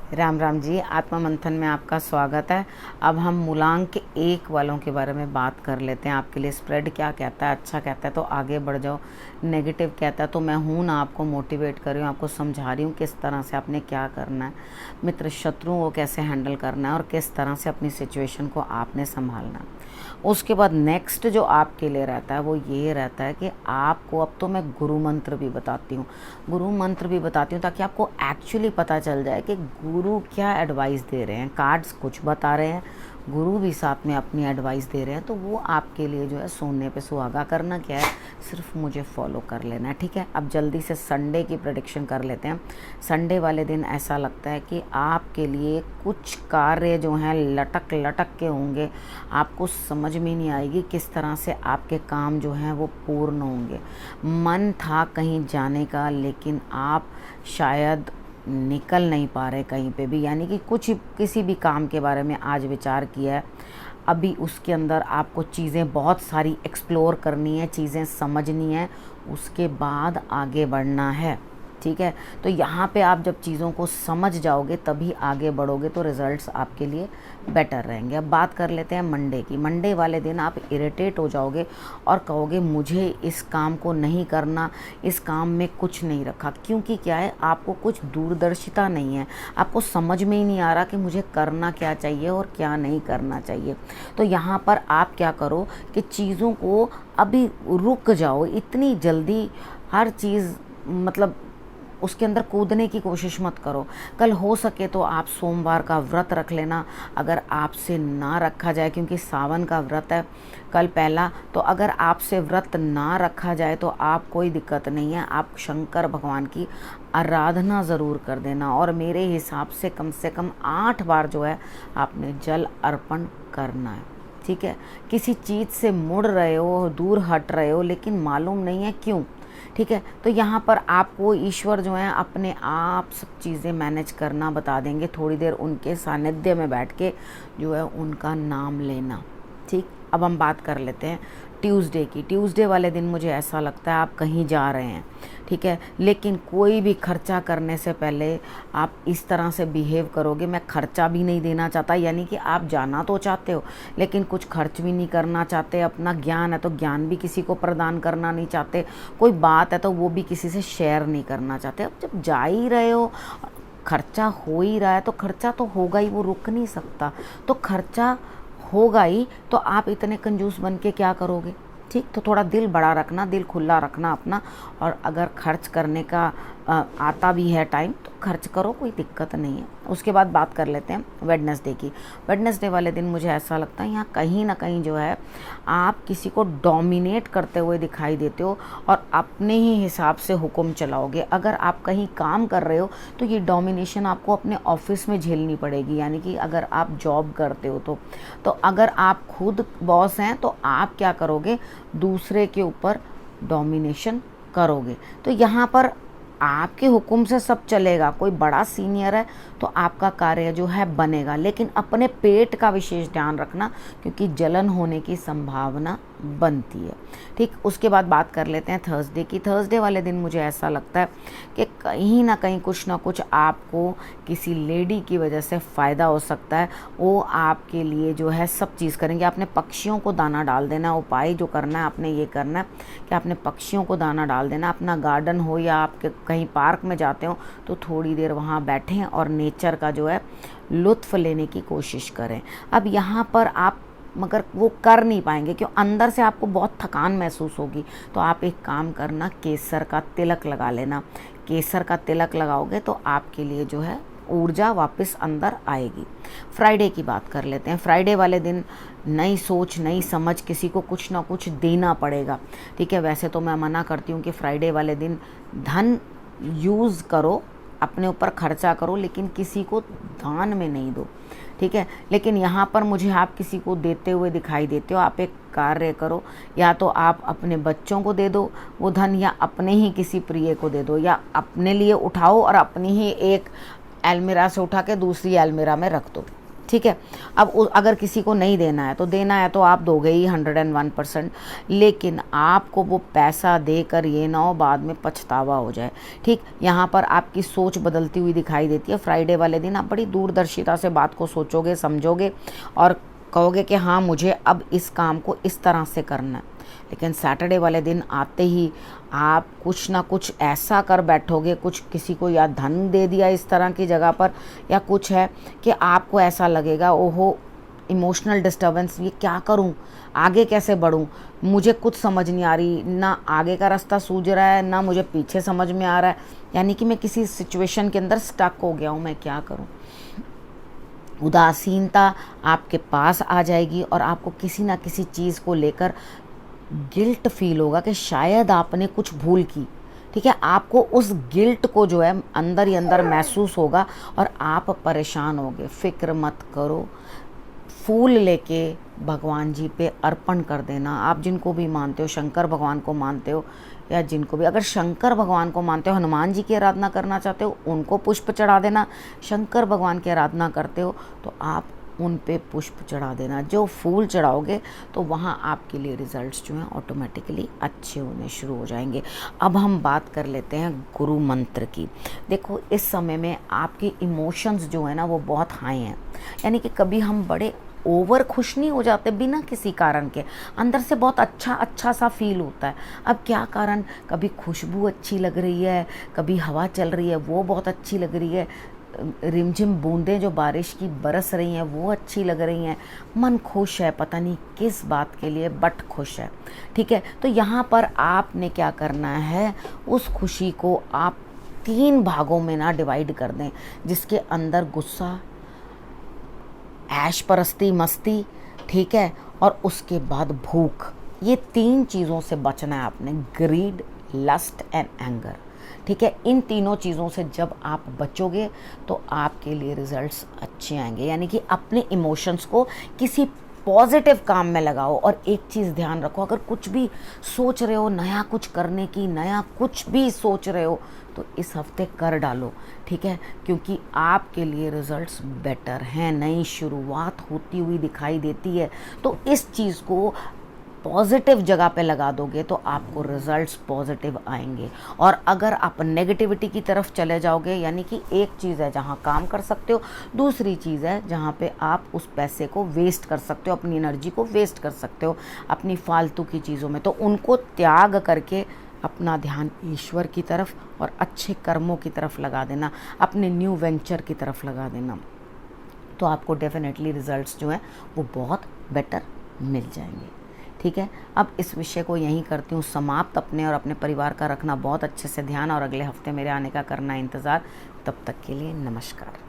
राम राम जी, आत्मा मंथन में आपका स्वागत है। अब हम मूलांक 1 वालों के बारे में बात कर लेते हैं। आपके लिए स्प्रेड क्या कहता है, अच्छा कहता है तो आगे बढ़ जाओ, नेगेटिव कहता है तो मैं हूँ ना आपको मोटिवेट कर रही हूँ, आपको समझा रही हूँ किस तरह से आपने क्या करना है, मित्र शत्रुओं को कैसे हैंडल करना है और किस तरह से अपनी सिचुएशन को आपने संभालना है। उसके बाद नेक्स्ट जो आपके लिए रहता है वो ये रहता है कि आपको, अब तो मैं गुरु मंत्र भी बताती हूँ, ताकि आपको एक्चुअली पता चल जाए कि गुरु क्या एडवाइस दे रहे हैं। कार्ड्स कुछ बता रहे हैं, गुरु भी साथ में अपनी एडवाइस दे रहे हैं, तो वो आपके लिए जो है सोने पे सुहागा। करना क्या है, सिर्फ मुझे फॉलो कर लेना है, ठीक है। अब जल्दी से संडे की प्रेडिक्शन कर लेते हैं। संडे वाले दिन ऐसा लगता है कि आपके लिए कुछ कार्य जो हैं लटक लटक के होंगे, आपको समझ में नहीं आएगी किस तरह से आपके काम जो हैं वो पूर्ण होंगे। मन था कहीं जाने का, लेकिन आप शायद निकल नहीं पा रहे कहीं पे भी, यानी कि कुछ किसी भी काम के बारे में आज विचार किया है, अभी उसके अंदर आपको चीज़ें बहुत सारी एक्सप्लोर करनी है, चीज़ें समझनी है, उसके बाद आगे बढ़ना है, ठीक है। तो यहाँ पे आप जब चीज़ों को समझ जाओगे तभी आगे बढ़ोगे, तो रिज़ल्ट्स आपके लिए बेटर रहेंगे। अब बात कर लेते हैं मंडे की। मंडे वाले दिन आप इरिटेट हो जाओगे और कहोगे मुझे इस काम को नहीं करना, इस काम में कुछ नहीं रखा, क्योंकि क्या है, आपको कुछ दूरदर्शिता नहीं है, आपको समझ में ही नहीं आ रहा कि मुझे करना क्या चाहिए और क्या नहीं करना चाहिए। तो यहाँ पर आप क्या करो कि चीज़ों को अभी रुक जाओ, इतनी जल्दी हर चीज़ मतलब उसके अंदर कूदने की कोशिश मत करो। कल हो सके तो आप सोमवार का व्रत रख लेना, अगर आपसे ना रखा जाए, क्योंकि सावन का व्रत है कल पहला, तो अगर आपसे व्रत ना रखा जाए तो आप कोई दिक्कत नहीं है, आप शंकर भगवान की आराधना ज़रूर कर देना। और मेरे हिसाब से कम 8 बार जो है आपने जल अर्पण करना है, ठीक है। किसी चीज़ से मुड़ रहे हो, दूर हट रहे हो, लेकिन मालूम नहीं है क्यों, ठीक है। तो यहाँ पर आपको ईश्वर जो है अपने आप सब चीज़ें मैनेज करना बता देंगे। थोड़ी देर उनके सानिध्य में बैठ के जो है उनका नाम लेना, ठीक। अब हम बात कर लेते हैं ट्यूसडे की। ट्यूसडे वाले दिन मुझे ऐसा लगता है आप कहीं जा रहे हैं, ठीक है, लेकिन कोई भी खर्चा करने से पहले आप इस तरह से बिहेव करोगे, मैं खर्चा भी नहीं देना चाहता, यानी कि आप जाना तो चाहते हो लेकिन कुछ खर्च भी नहीं करना चाहते, अपना ज्ञान है तो ज्ञान भी किसी को प्रदान करना नहीं चाहते, कोई बात है तो वो भी किसी से शेयर नहीं करना चाहते। अब जब जा ही रहे हो, खर्चा हो ही रहा है तो खर्चा तो होगा ही, वो रुक नहीं सकता, तो खर्चा होगा ही, तो आप इतने कंजूस बन के क्या करोगे, ठीक। तो थोड़ा दिल बड़ा रखना, दिल खुला रखना अपना, और अगर खर्च करने का आता भी है टाइम तो खर्च करो, कोई दिक्कत नहीं है। उसके बाद बात कर लेते हैं वेडनेसडे की। वेडनेसडे वाले दिन मुझे ऐसा लगता है यहाँ कहीं ना कहीं जो है आप किसी को डोमिनेट करते हुए दिखाई देते हो और अपने ही हिसाब से हुक्म चलाओगे। अगर आप कहीं काम कर रहे हो तो ये डोमिनेशन आपको अपने ऑफिस में झेलनी पड़ेगी, यानी कि अगर आप जॉब करते हो तो अगर आप खुद बॉस हैं तो आप क्या करोगे, दूसरे के ऊपर डोमिनेशन करोगे। तो यहाँ पर आपके हुक्म से सब चलेगा, कोई बड़ा सीनियर है तो आपका कार्य जो है बनेगा, लेकिन अपने पेट का विशेष ध्यान रखना, क्योंकि जलन होने की संभावना बनती है, ठीक। उसके बाद बात कर लेते हैं थर्सडे की। थर्सडे वाले दिन मुझे ऐसा लगता है कि कहीं ना कहीं कुछ ना कुछ आपको किसी लेडी की वजह से फ़ायदा हो सकता है, वो आपके लिए जो है सब चीज़ करेंगे। आपने पक्षियों को दाना डाल देना, उपाय जो करना है आपने ये करना है कि आपने पक्षियों को दाना डाल देना। अपना गार्डन हो या आपके कहीं पार्क में जाते हो तो थोड़ी देर वहाँ बैठें और नेचर का जो है लुत्फ़ लेने की कोशिश करें। अब यहाँ पर आप मगर वो कर नहीं पाएंगे, क्यों, अंदर से आपको बहुत थकान महसूस होगी, तो आप एक काम करना, केसर का तिलक लगा लेना। केसर का तिलक लगाओगे तो आपके लिए जो है ऊर्जा वापस अंदर आएगी। फ्राइडे की बात कर लेते हैं। फ्राइडे वाले दिन नई सोच, नई समझ, किसी को कुछ ना कुछ देना पड़ेगा, ठीक है। वैसे तो मैं मना करती हूँ कि फ्राइडे वाले दिन धन यूज़ करो, अपने ऊपर खर्चा करो, लेकिन किसी को दान में नहीं दो, ठीक है। लेकिन यहाँ पर मुझे आप किसी को देते हुए दिखाई देते हो। आप एक कार्य करो, या तो आप अपने बच्चों को दे दो वो धन, या अपने ही किसी प्रिय को दे दो, या अपने लिए उठाओ और अपनी ही एक अलमीरा से उठा के दूसरी अलमीरा में रख दो, ठीक है। अब अगर किसी को नहीं देना है तो आप दोगे ही 101%, लेकिन आपको वो पैसा देकर ये ना हो बाद में पछतावा हो जाए। ठीक, यहाँ पर आपकी सोच बदलती हुई दिखाई देती है। फ्राइडे वाले दिन आप बड़ी दूरदर्शिता से बात को सोचोगे, समझोगे और कहोगे कि हाँ मुझे अब इस काम को इस तरह से करना है। लेकिन सैटरडे वाले दिन आते ही आप कुछ ना कुछ ऐसा कर बैठोगे, कुछ किसी को या धन दे दिया इस तरह की जगह पर या कुछ है कि आपको ऐसा लगेगा ओहो इमोशनल डिस्टर्बेंस, ये क्या करूं, आगे कैसे बढ़ूं, मुझे कुछ समझ नहीं आ रही, ना आगे का रास्ता सूझ रहा है ना मुझे पीछे समझ में आ रहा है, यानी कि मैं किसी सिचुएशन के अंदर स्टक हो गया हूं, मैं क्या करूं। उदासीनता आपके पास आ जाएगी और आपको किसी ना किसी चीज़ को लेकर गिल्ट फील होगा कि शायद आपने कुछ भूल की। ठीक है, आपको उस गिल्ट को जो है अंदर ही अंदर महसूस होगा और आप परेशान होगे। फिक्र मत करो, फूल लेके भगवान जी पे अर्पण कर देना। आप जिनको भी मानते हो, शंकर भगवान को मानते हो या जिनको भी, अगर शंकर भगवान को मानते हो, हनुमान जी की आराधना करना चाहते हो, उनको पुष्प चढ़ा देना। शंकर भगवान की आराधना करते हो तो आप उन पे पुष्प चढ़ा देना। जो फूल चढ़ाओगे तो वहाँ आपके लिए रिजल्ट्स जो हैं ऑटोमेटिकली अच्छे होने शुरू हो जाएंगे। अब हम बात कर लेते हैं गुरु मंत्र की। देखो, इस समय में आपके इमोशंस जो है ना वो बहुत हाई हैं, यानी कि कभी हम बड़े ओवर खुश नहीं हो जाते बिना किसी कारण के, अंदर से बहुत अच्छा सा फील होता है। अब क्या कारण, कभी खुशबू अच्छी लग रही है, कभी हवा चल रही है वो बहुत अच्छी लग रही है, रिमझिम बूंदें जो बारिश की बरस रही हैं वो अच्छी लग रही हैं, मन खुश है, पता नहीं किस बात के लिए बट खुश है। ठीक है, तो यहाँ पर आपने क्या करना है, उस खुशी को आप 3 भागों में ना डिवाइड कर दें, जिसके अंदर गुस्सा, ऐश परस्ती, मस्ती, ठीक है, और उसके बाद भूख, ये 3 चीज़ों से बचना है आपने, ग्रीड, लस्ट एंड एंगर। ठीक है, इन तीनों चीज़ों से जब आप बचोगे तो आपके लिए रिजल्ट्स अच्छे आएंगे। यानी कि अपने इमोशंस को किसी पॉजिटिव काम में लगाओ। और एक चीज़ ध्यान रखो, अगर कुछ भी सोच रहे हो नया कुछ करने की, नया कुछ भी सोच रहे हो तो इस हफ्ते कर डालो। ठीक है, क्योंकि आपके लिए रिजल्ट्स बेटर हैं, नई शुरुआत होती हुई दिखाई देती है। तो इस चीज़ को पॉजिटिव जगह पे लगा दोगे तो आपको रिजल्ट्स पॉजिटिव आएंगे। और अगर आप नेगेटिविटी की तरफ चले जाओगे, यानी कि एक चीज़ है जहाँ काम कर सकते हो, दूसरी चीज़ है जहाँ पे आप उस पैसे को वेस्ट कर सकते हो, अपनी एनर्जी को वेस्ट कर सकते हो अपनी फालतू की चीज़ों में, तो उनको त्याग करके अपना ध्यान ईश्वर की तरफ और अच्छे कर्मों की तरफ लगा देना, अपने न्यू वेंचर की तरफ लगा देना, तो आपको डेफिनेटली रिजल्ट्स जो हैं वो बहुत बेटर मिल जाएंगे। ठीक है, अब इस विषय को यहीं करती हूँ समाप्त। अपने और अपने परिवार का रखना बहुत अच्छे से ध्यान और अगले हफ्ते मेरे आने का करना इंतज़ार। तब तक के लिए नमस्कार।